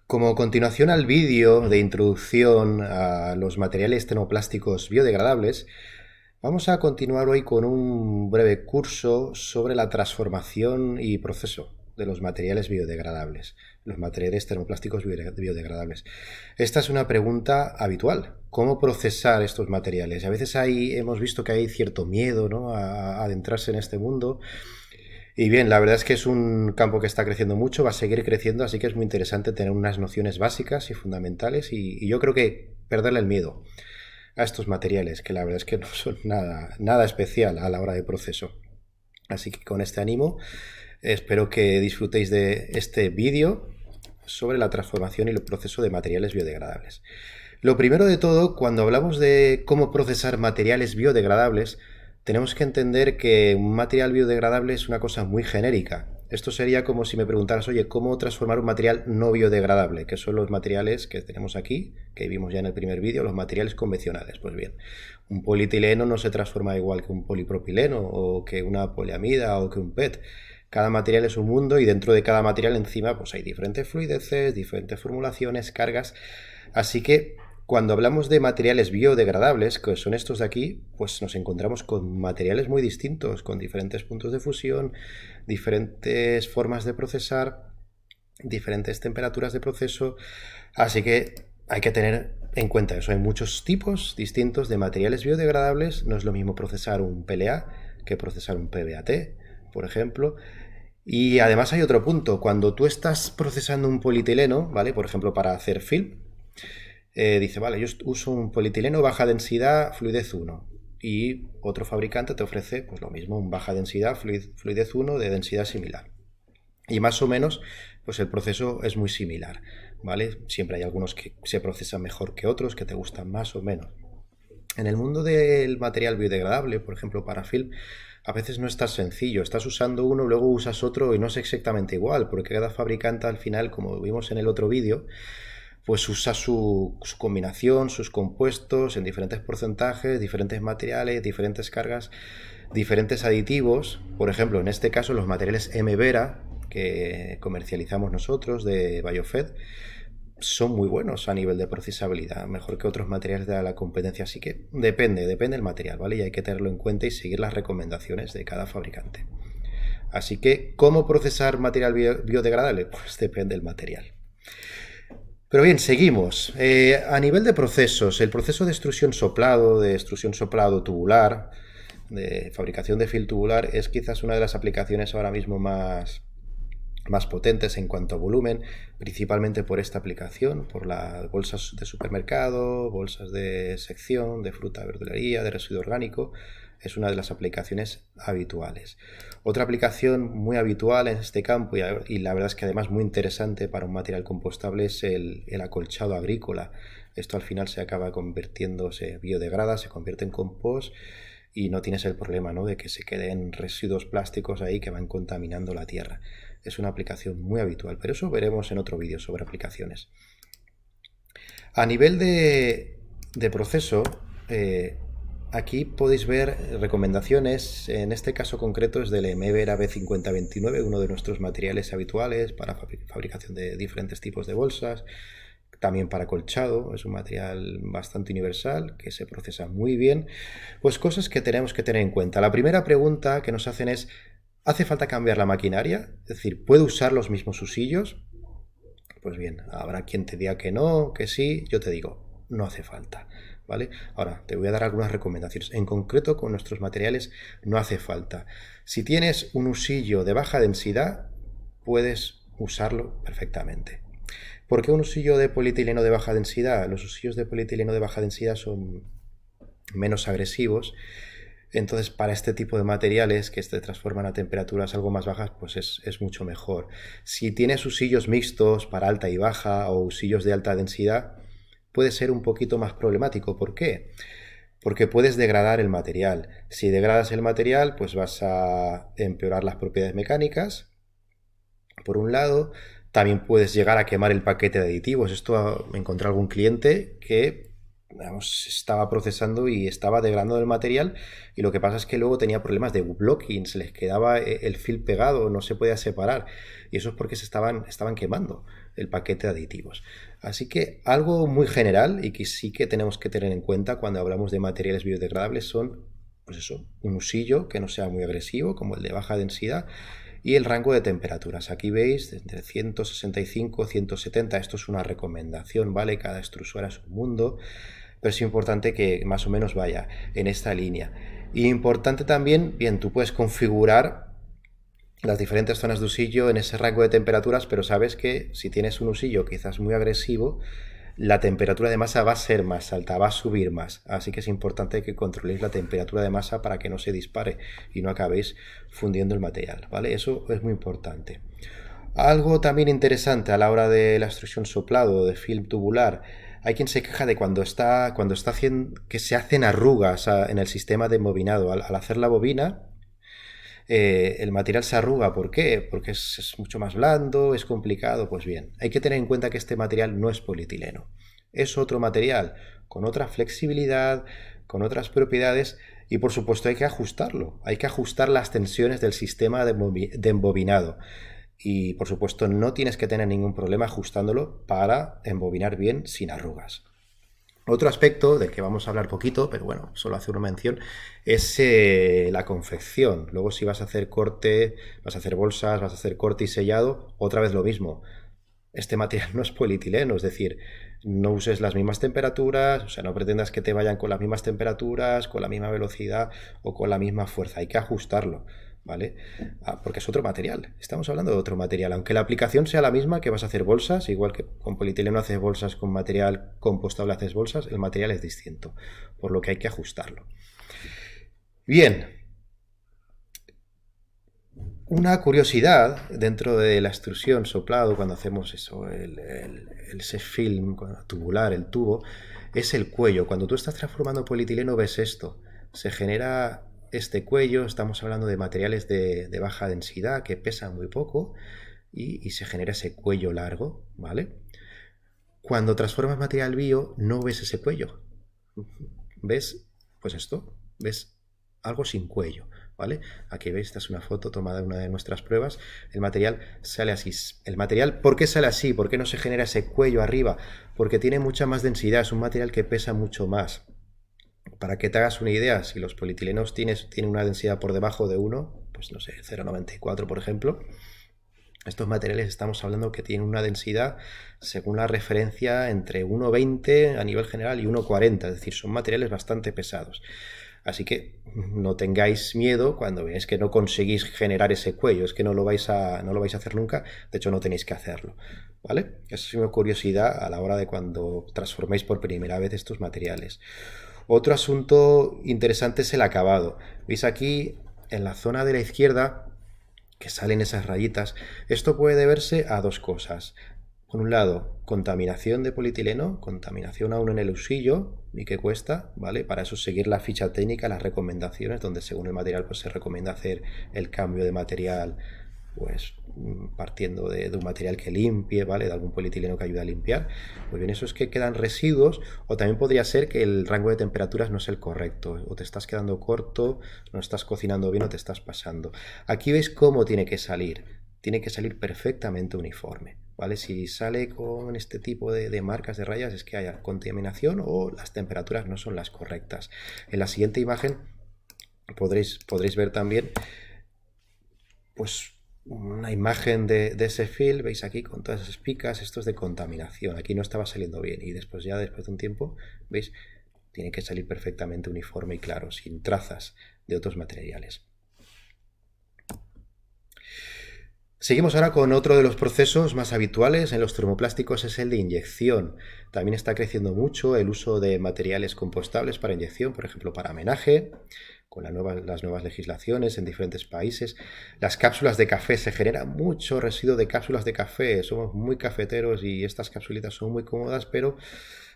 Como continuación al vídeo de introducción a los materiales termoplásticos biodegradables, vamos a continuar hoy con un breve curso sobre la transformación y proceso de los materiales biodegradables, los materiales termoplásticos biodegradables. Esta es una pregunta habitual. ¿Cómo procesar estos materiales? A veces hemos visto que hay cierto miedo, ¿no?, a adentrarse en este mundo. Y bien, la verdad es que es un campo que está creciendo mucho, va a seguir creciendo, así que es muy interesante tener unas nociones básicas y fundamentales y yo creo que perderle el miedo a estos materiales, que la verdad es que no son nada especial a la hora de proceso. Así que con este ánimo espero que disfrutéis de este vídeo sobre la transformación y el proceso de materiales biodegradables. Lo primero de todo, cuando hablamos de cómo procesar materiales biodegradables, tenemos que entender que un material biodegradable es una cosa muy genérica. Esto sería como si me preguntaras, oye, ¿cómo transformar un material no biodegradable? Que son los materiales que tenemos aquí, que vimos ya en el primer vídeo, los materiales convencionales. Pues bien, un polietileno no se transforma igual que un polipropileno o que una poliamida o que un PET. Cada material es un mundo y dentro de cada material encima pues hay diferentes fluideces, diferentes formulaciones, cargas. Así que cuando hablamos de materiales biodegradables, que son estos de aquí, pues nos encontramos con materiales muy distintos, con diferentes puntos de fusión, diferentes formas de procesar, diferentes temperaturas de proceso. Así que hay que tener en cuenta eso. Hay muchos tipos distintos de materiales biodegradables. No es lo mismo procesar un PLA que procesar un PBAT, por ejemplo. Y además hay otro punto. Cuando tú estás procesando un polietileno, ¿vale? Por ejemplo, para hacer film, dice, vale, yo uso un polietileno baja densidad, fluidez 1. Y otro fabricante te ofrece pues lo mismo, un baja densidad, fluidez 1 de densidad similar. Y más o menos, pues el proceso es muy similar, ¿vale? Siempre hay algunos que se procesan mejor que otros, que te gustan más o menos. En el mundo del material biodegradable, por ejemplo, para film, a veces no es tan sencillo. Estás usando uno, luego usas otro y no es exactamente igual, porque cada fabricante al final, como vimos en el otro vídeo, pues usa su combinación, sus compuestos en diferentes porcentajes, diferentes materiales, diferentes cargas, diferentes aditivos. Por ejemplo, en este caso los materiales M-Vera que comercializamos nosotros de Biofed son muy buenos a nivel de procesabilidad, mejor que otros materiales de la competencia, así que depende del material, ¿vale? Y hay que tenerlo en cuenta y seguir las recomendaciones de cada fabricante. Así que, ¿cómo procesar material biodegradable? Pues depende del material. Pero bien, seguimos. A nivel de procesos, el proceso de extrusión soplado tubular, de fabricación de film tubular, es quizás una de las aplicaciones ahora mismo más potentes en cuanto a volumen, principalmente por esta aplicación, por las bolsas de supermercado, bolsas de sección, de fruta, verdulería, de residuo orgánico. Es una de las aplicaciones habituales. Otra aplicación muy habitual en este campo y la verdad es que además muy interesante para un material compostable es el acolchado agrícola. Esto al final se acaba convirtiendo, se biodegrada, se convierte en compost y no tienes el problema, ¿no?, de que se queden residuos plásticos ahí que van contaminando la tierra. Es una aplicación muy habitual, pero eso veremos en otro vídeo sobre aplicaciones. A nivel de proceso, aquí podéis ver recomendaciones. En este caso concreto es del M-Vera B5029, uno de nuestros materiales habituales para fabricación de diferentes tipos de bolsas. También para acolchado, es un material bastante universal que se procesa muy bien. Pues cosas que tenemos que tener en cuenta. La primera pregunta que nos hacen es, ¿hace falta cambiar la maquinaria? Es decir, ¿puedo usar los mismos usillos? Pues bien, habrá quien te diga que no, que sí. Yo te digo, no hace falta, ¿vale? Ahora, te voy a dar algunas recomendaciones. En concreto, con nuestros materiales no hace falta. Si tienes un usillo de baja densidad, puedes usarlo perfectamente. ¿Por qué un usillo de polietileno de baja densidad? Los usillos de polietileno de baja densidad son menos agresivos. Entonces, para este tipo de materiales que se transforman a temperaturas algo más bajas, pues es mucho mejor. Si tienes usillos mixtos para alta y baja o usillos de alta densidad, puede ser un poquito más problemático. ¿Por qué? Porque puedes degradar el material. Si degradas el material, pues vas a empeorar las propiedades mecánicas, por un lado. También puedes llegar a quemar el paquete de aditivos. Esto encontré algún cliente que vamos, estaba procesando y estaba degradando el material, y lo que pasa es que luego tenía problemas de blocking, se les quedaba el film pegado, no se podía separar, y eso es porque estaban quemando el paquete de aditivos. Así que algo muy general y que sí que tenemos que tener en cuenta cuando hablamos de materiales biodegradables son, pues eso, un usillo que no sea muy agresivo, como el de baja densidad, y el rango de temperaturas. Aquí veis, entre 165 y 170, esto es una recomendación, ¿vale? Cada extrusor es un mundo, pero es importante que más o menos vaya en esta línea. Y importante también, bien, tú puedes configurar las diferentes zonas de usillo en ese rango de temperaturas, pero sabes que si tienes un usillo quizás muy agresivo, la temperatura de masa va a ser más alta, va a subir más. Así que es importante que controléis la temperatura de masa para que no se dispare y no acabéis fundiendo el material, ¿vale? Eso es muy importante. Algo también interesante a la hora de la extrusión soplado de film tubular. Hay quien se queja de cuando está haciendo que se hacen arrugas en el sistema de embobinado. Al hacer la bobina, el material se arruga. ¿Por qué? Porque es mucho más blando, es complicado. Pues bien, hay que tener en cuenta que este material no es polietileno. Es otro material con otra flexibilidad, con otras propiedades, y por supuesto hay que ajustarlo. Hay que ajustar las tensiones del sistema de embobinado. Y por supuesto no tienes que tener ningún problema ajustándolo para embobinar bien sin arrugas. Otro aspecto del que vamos a hablar poquito, pero bueno, solo hacer una mención, es la confección. Luego si vas a hacer corte, vas a hacer bolsas, vas a hacer corte y sellado, otra vez lo mismo. Este material no es polietileno, es decir, no uses las mismas temperaturas, o sea, no pretendas que te vayan con las mismas temperaturas, con la misma velocidad o con la misma fuerza. Hay que ajustarlo, ¿vale? Porque es otro material. Estamos hablando de otro material. Aunque la aplicación sea la misma, que vas a hacer bolsas, igual que con polietileno haces bolsas, con material compostable haces bolsas, el material es distinto, por lo que hay que ajustarlo. Bien, una curiosidad dentro de la extrusión soplado, cuando hacemos eso, ese film tubular, el tubo, es el cuello. Cuando tú estás transformando polietileno ves esto. Se genera este cuello, estamos hablando de materiales de baja densidad que pesan muy poco y se genera ese cuello largo, ¿vale? Cuando transformas material bio no ves ese cuello. ¿Ves? Pues esto, ves algo sin cuello, ¿vale? Aquí veis, esta es una foto tomada de una de nuestras pruebas. El material sale así. El material, ¿por qué sale así? ¿Por qué no se genera ese cuello arriba? Porque tiene mucha más densidad, es un material que pesa mucho más. Para que te hagas una idea, si los polietilenos tienen una densidad por debajo de 1, pues no sé, 0,94 por ejemplo, estos materiales estamos hablando que tienen una densidad, según la referencia, entre 1,20 a nivel general y 1,40, es decir, son materiales bastante pesados. Así que no tengáis miedo cuando veáis que no conseguís generar ese cuello, es que no lo vais a hacer nunca, de hecho no tenéis que hacerlo, ¿vale? Esa es una curiosidad a la hora de cuando transforméis por primera vez estos materiales. Otro asunto interesante es el acabado. Veis aquí en la zona de la izquierda que salen esas rayitas. Esto puede deberse a dos cosas. Por un lado, contaminación de polietileno, contaminación aún en el usillo, y que cuesta, ¿vale? Para eso seguir la ficha técnica, las recomendaciones, donde según el material pues se recomienda hacer el cambio de material, pues partiendo de un material que limpie, ¿vale? De algún polietileno que ayude a limpiar. Pues bien, eso es que quedan residuos, o también podría ser que el rango de temperaturas no es el correcto, o te estás quedando corto, no estás cocinando bien o te estás pasando. Aquí veis cómo tiene que salir perfectamente uniforme, ¿vale? Si sale con este tipo de marcas de rayas es que haya contaminación o las temperaturas no son las correctas. En la siguiente imagen podréis ver también pues una imagen de ese film, veis aquí con todas esas picas, esto es de contaminación, aquí no estaba saliendo bien y después de un tiempo, veis, tiene que salir perfectamente uniforme y claro, sin trazas de otros materiales. Seguimos ahora con otro de los procesos más habituales en los termoplásticos, es el de inyección. También está creciendo mucho el uso de materiales compostables para inyección, por ejemplo para amenaje, con las nuevas legislaciones en diferentes países. Las cápsulas de café, se genera mucho residuo de cápsulas de café, somos muy cafeteros y estas capsulitas son muy cómodas, pero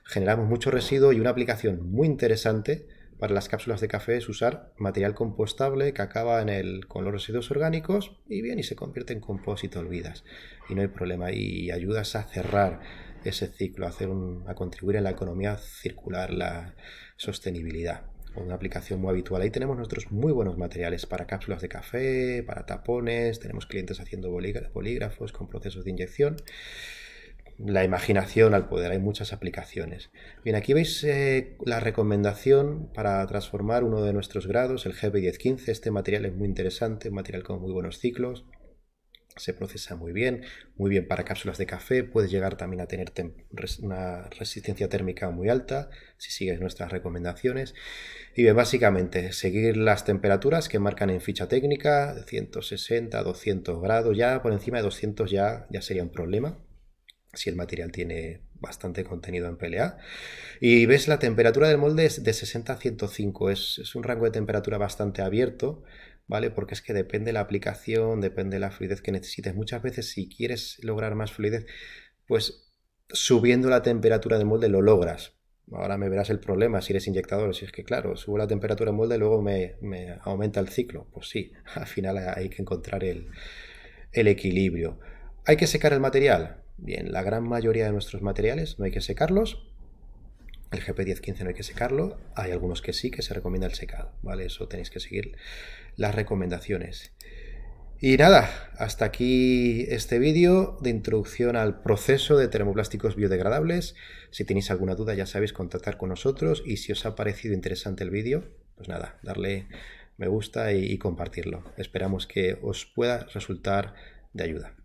generamos mucho residuo, y una aplicación muy interesante para las cápsulas de café es usar material compostable que acaba con los residuos orgánicos y se convierte en compost y te olvidas. Y no hay problema, y ayudas a cerrar ese ciclo, a contribuir en la economía circular, la sostenibilidad. Una aplicación muy habitual. Ahí tenemos nuestros muy buenos materiales para cápsulas de café, para tapones, tenemos clientes haciendo bolígrafos con procesos de inyección. La imaginación al poder, hay muchas aplicaciones. Bien, aquí veis la recomendación para transformar uno de nuestros grados, el GB1015. Este material es muy interesante, un material con muy buenos ciclos. Se procesa muy bien para cápsulas de café, puedes llegar también a tener una resistencia térmica muy alta si sigues nuestras recomendaciones. Y bien, básicamente seguir las temperaturas que marcan en ficha técnica, de 160 200 grados, ya por encima de 200 ya sería un problema si el material tiene bastante contenido en PLA. Y ves, la temperatura del molde es de 60 a 105, es un rango de temperatura bastante abierto, ¿vale? Porque es que depende de la aplicación, depende de la fluidez que necesites. Muchas veces, si quieres lograr más fluidez, pues subiendo la temperatura del molde lo logras. Ahora me verás el problema si eres inyectador. Si es que, claro, subo la temperatura del molde y luego me aumenta el ciclo. Pues sí, al final hay que encontrar el equilibrio. ¿Hay que secar el material? Bien, la gran mayoría de nuestros materiales no hay que secarlos. El GP1015 no hay que secarlo. Hay algunos que sí, que se recomienda el secado, ¿vale? Eso tenéis que seguir las recomendaciones. Y nada, hasta aquí este vídeo de introducción al proceso de termoplásticos biodegradables. Si tenéis alguna duda, ya sabéis, contactar con nosotros. Y si os ha parecido interesante el vídeo, pues nada, darle me gusta y compartirlo. Esperamos que os pueda resultar de ayuda.